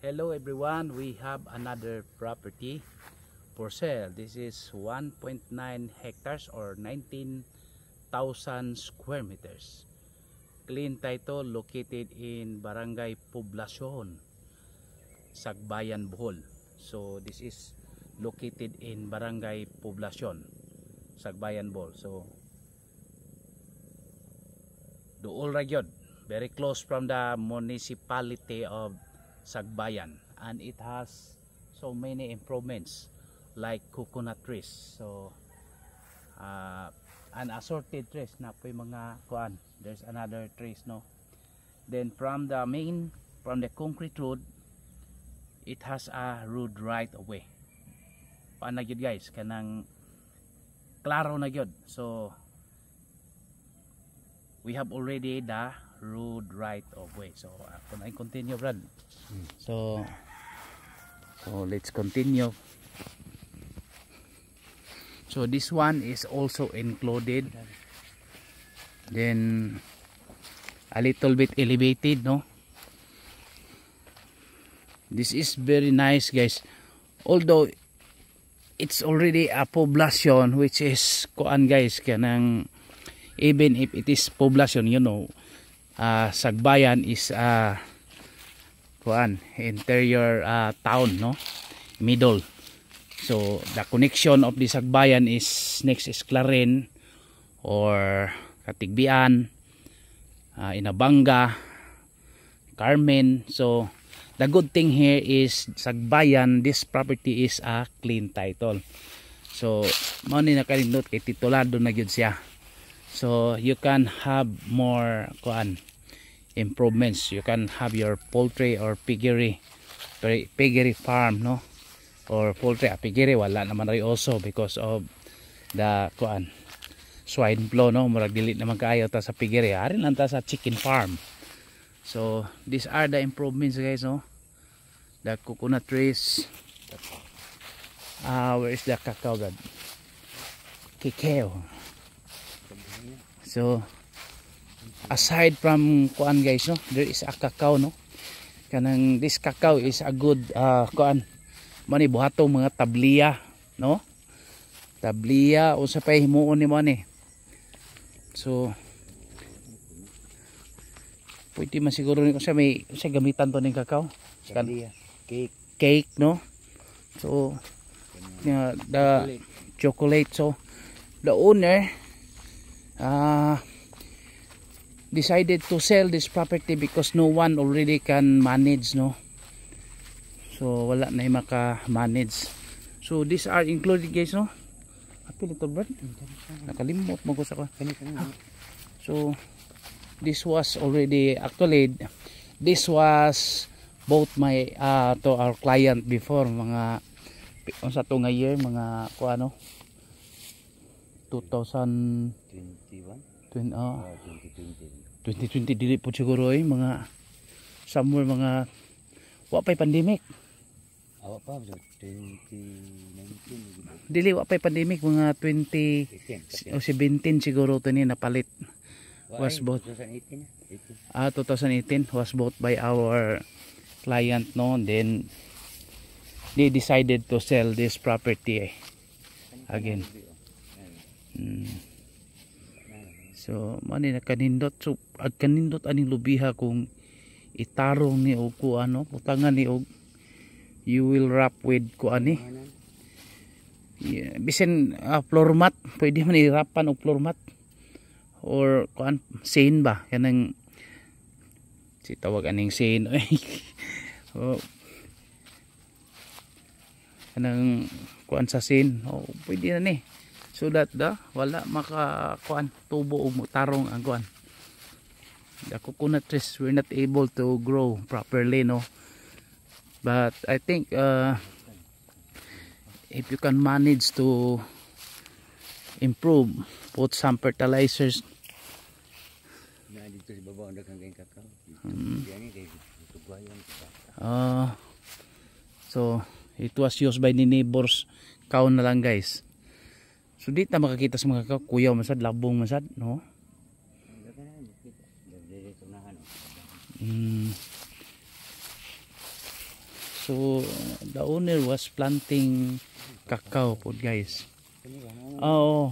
Hello everyone, we have another property for sale. This is 1.9 hectares or 19,000 square meters. Clean title, located in Barangay Poblacion, Sagbayan, Bohol. So this is located in Barangay Poblacion, Sagbayan, Bohol. So Duol Ragyod, very close from the municipality of Sagbayan, and it has so many improvements like coconut trees, so an assorted trees na po yung mga kuan. There's another trees, no. Then from the concrete road, it has a road right away. Paano na gyud guys, kanang klaro na gyud. So we have already the road right of way. So ako na continue, Brad. So let's continue. So this one is also included, then a little bit elevated, no. This is very nice guys, although it's already a poblacion, which is kuan guys, kanang even if it is poblacion, you know, Sagbayan is kuan interior town, no, middle. So the connection of the Sagbayan is next is Claren or Katigbian, Inabanga, Carmen. So the good thing here is Sagbayan, this property is a clean title. So mao ni nakalindot kay titulado na gyud siya. So you can have more kuan improvements. You can have your poultry or piggery farm, no, or poultry piggery wala naman rin also because of the kuan swine flu, no. Murag dili naman kaayo ta sa piggery, ari lang ta sa chicken farm. So these are the improvements guys, no. The coconut trees, where is the cacao god? Cacao. So aside from kuan guys, no, there is a cacao, no. Kanang this cacao is a good kuan mani buhatong mga tabliya, no. Tabliya o sa pay himuon ni mo ni. So pwede man siguro ni sa may sa gamitan to ning cacao. Tabliya, cake, no. So the chocolate. So the owner decided to sell this property because no one already can manage, no. So wala na yung maka-manage. So these are included guys, no. Apil ito Brad, nakalimot mo ko sa ko. So this was already, actually this was both my to our client before, mga sa to nga year, mga kuano 2020 dili po siguro mga somewhere mga wapay pandemic. Awa pa 2019 dili wapay pandemic, mga 20 o 17 siguro to ni napalit. Was bought 2018 was bought by our client, no. Then they decided to sell this property again. So mani nakanindot, so kanindot aning lubiha kung itarong ni og kuano utangan ni og you will wrap with kuani, bisan floor mat, pwede man irapan og floor mat or kuan sein ba kanang si tawag aning sein o kanang kuan sa sein, pwede na ni. So that wala maka kuan tubo o tarong ang kuan. The coconut trees were not able to grow properly, no. But I think if you can manage to improve, put some fertilizers. So it was used by the neighbors cow na lang guys. So dito makakita sa mga kuyaw masad, labong masad, no. So the owner was planting cacao po guys. Oo.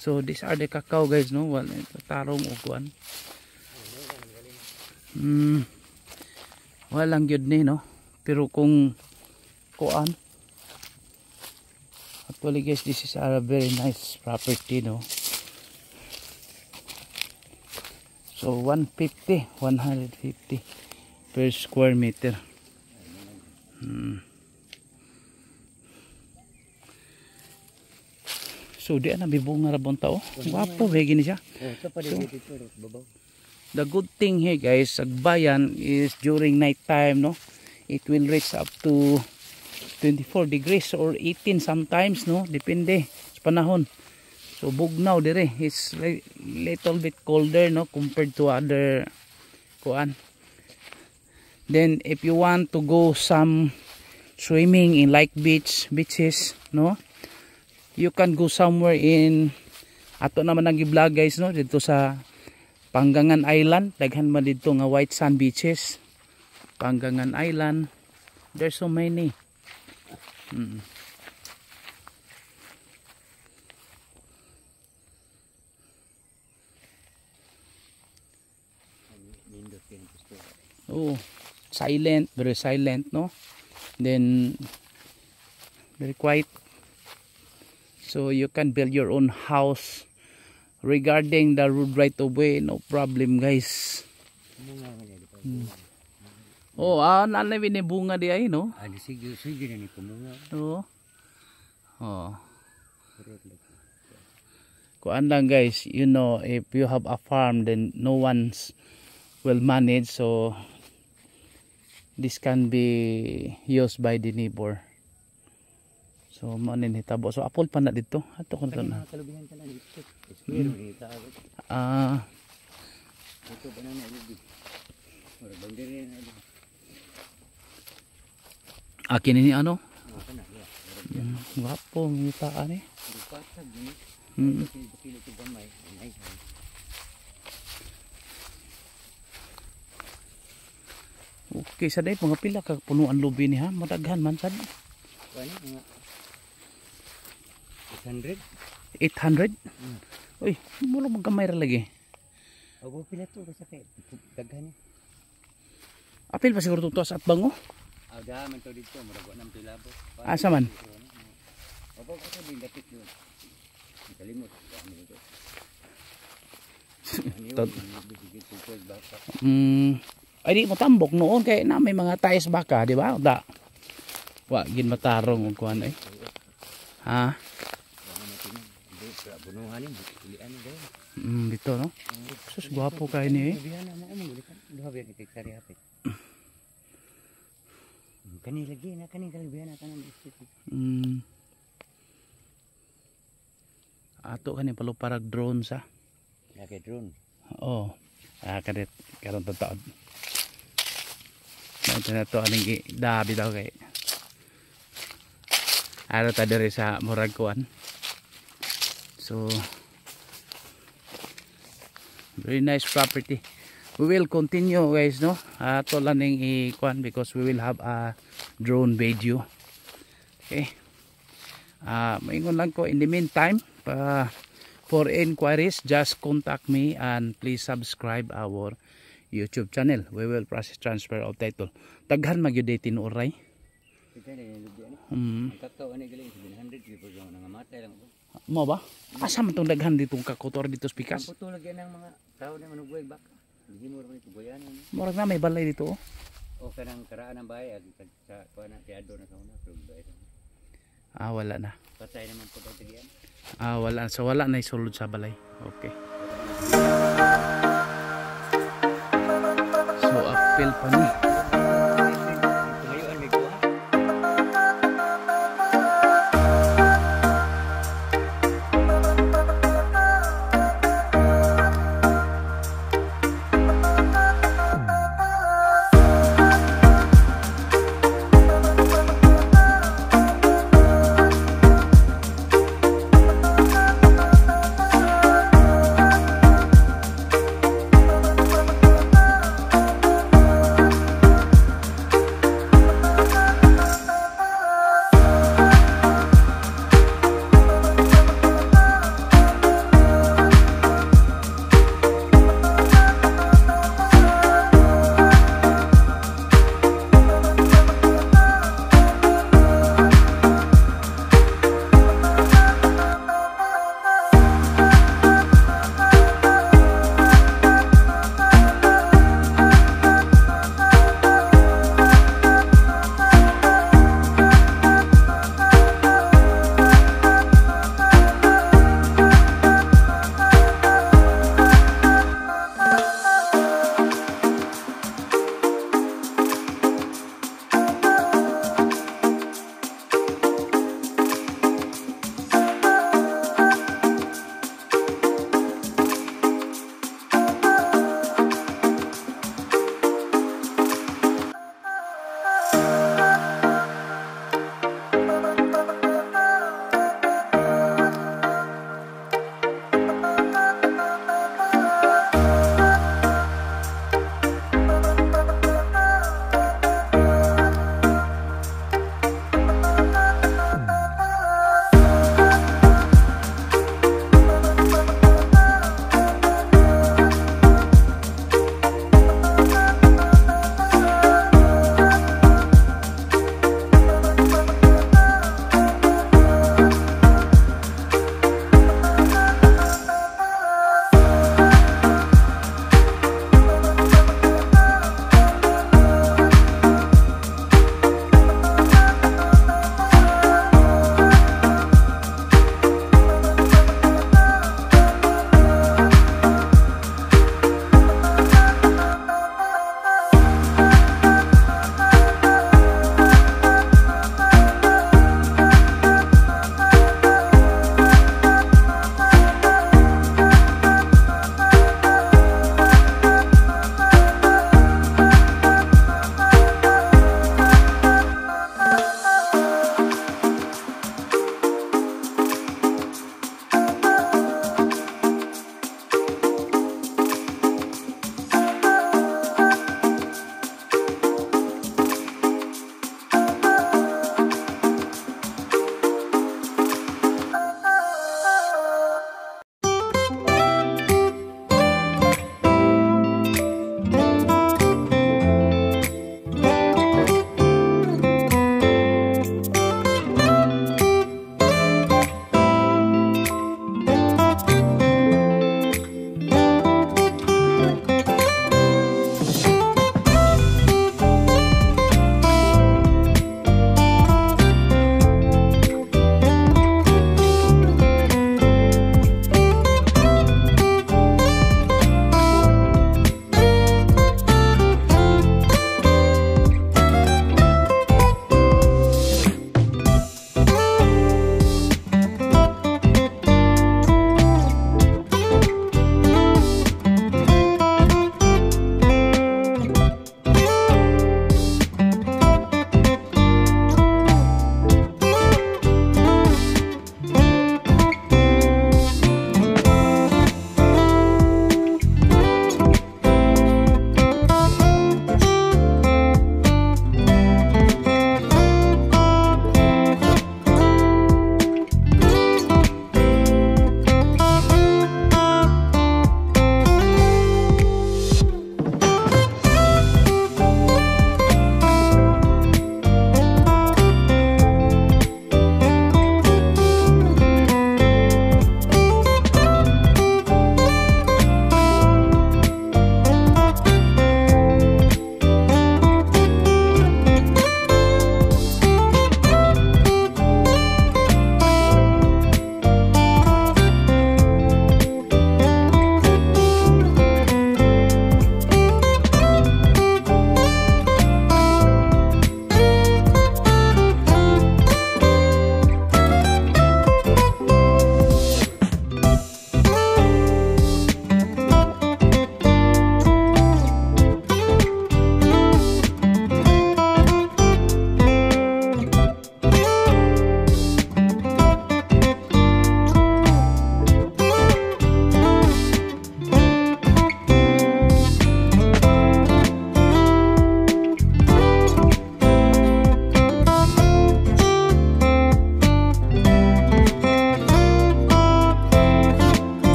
So these are the cacao guys, no? Wala tarong o kuan. Walang gyud ni, no? Pero kung kuan, actually guys, this is a very nice property, no? So 150 per square meter. So di na bibunga ra bon tao. Wapo ba gini siya. So, the good thing here guys, Sagbayan is during night time, no? It will reach up to 24 degrees or 18 sometimes, no? Depende sa panahon. So bugnaw dire, it's little bit colder, no, compared to other kuan. Then if you want to go some swimming in like beaches, no, you can go somewhere in ato naman ang gi-vlog guys, no, dito sa Panggangan Island. Daghan man dito nga white sand beaches. Panggangan Island. There's so many. Oh, silent, very silent, no? Then very quiet. So you can build your own house. Regarding the road right of way, no problem guys. Oh, nanay binibunga di ay, no? Sige na ni kumunga. Oo. Oh. Kuan lang guys, you know, if you have a farm, then no one's will manage, so this can be used by the neighbor. So manin hitabo. So apple pa na dito. Ato ko na. Akin ini ano? Wapo ngita ani. Okay, sa day mga pila ka punuan lubi ni ha, madaghan man sad. 800. 800? Uy, mula magkamay ra lagi. Opo pila to sa kay daghan. Apil pa siguro tutos at bango. Ada man to dito, murag wa nang pilabo. Asa man? Opo ko din dapit yun. Kalimot. Ay di matambok noon kay na may mga tayas baka, di ba? Da. Wa gin matarong og kuan ay. Ha? Dito no. Sus gwapo kay ni. Kani lagi na kani kalbihan na kanan district. Ato kani paluparag drone sa. Lagi drone. Oh. Kadit karon taon. Ito na to aning dabi daw kay. Ano ta diri sa murag kuan. So very nice property. We will continue guys, no? Ato lang ning i-kuan because we will have a drone video. Okay. Maingon lang ko in the meantime for inquiries just contact me and please subscribe our YouTube channel. We will process transfer of title. Daghan magyud tinuray. Kakao ani galing 700 people yung nangamatay lang ko. Mo ba? Asa man tong daghan ditong kakotor dito sa Pikas? Puto lagi ng mga tao na manugway baka. Hindi mo rin tubayan. Murag na may balay dito. O kanang karaan ng bahay sa kuan na tiado na sa una pero bahay. Wala na. Patay naman po daw tigian. Wala. So wala na isulod sa balay. Okay. So appeal pa ni.